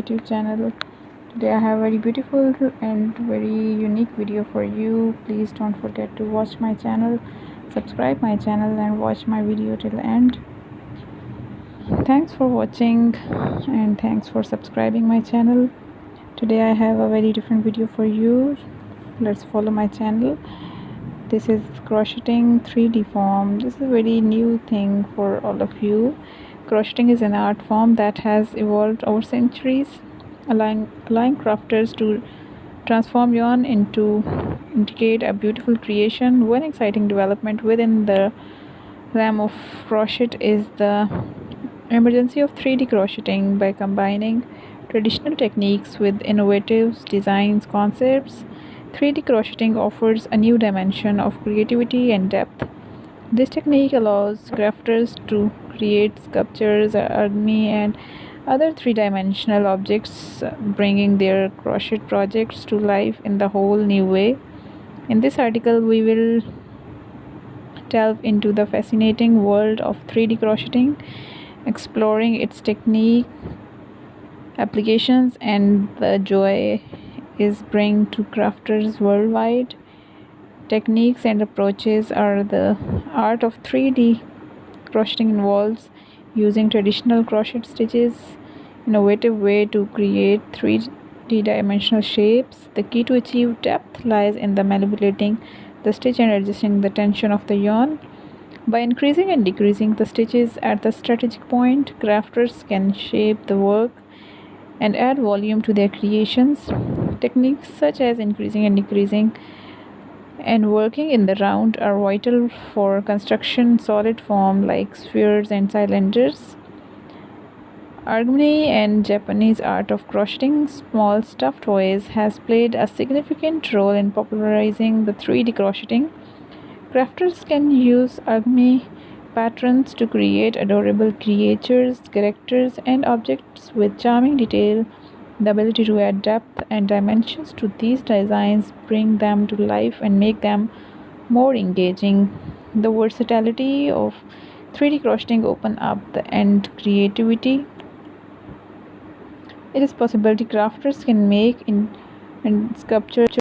YouTube channel. Today I have a very beautiful and very unique video for you. Please don't forget to watch my channel, subscribe my channel and watch my video till the end. Thanks for watching and thanks for subscribing my channel. Today I have a very different video for you. Let's follow my channel. This is crocheting 3D form. This is a very new thing for all of you. Crocheting is an art form that has evolved over centuries, allowing crafters to transform yarn into integrate a beautiful creation. One exciting development within the realm of crochet is the emergence of 3D crocheting. By combining traditional techniques with innovative designs concepts, 3D crocheting offers a new dimension of creativity and depth. This technique allows crafters to create sculptures, origami, and other three-dimensional objects, bringing their crochet projects to life in the whole new way. In this article, we will delve into the fascinating world of 3D crocheting, exploring its technique, applications, and the joy is bring to crafters worldwide. Techniques and approaches are the art of 3D crocheting involves using traditional crochet stitches, innovative way to create 3D dimensional shapes. The key to achieve depth lies in the manipulating the stitch and adjusting the tension of the yarn. By increasing and decreasing the stitches at the strategic point, crafters can shape the work and add volume to their creations. Techniques such as increasing and decreasing and working in the round are vital for construction solid form like spheres and cylinders. Origami and Japanese art of crocheting small stuffed toys has played a significant role in popularizing the 3D crocheting. Crafters can use origami patterns to create adorable creatures, characters, and objects with charming detail. The ability to add depth and dimensions to these designs bring them to life and make them more engaging. The versatility of 3D crocheting open up the end creativity. It is possibility crafters can make in sculptures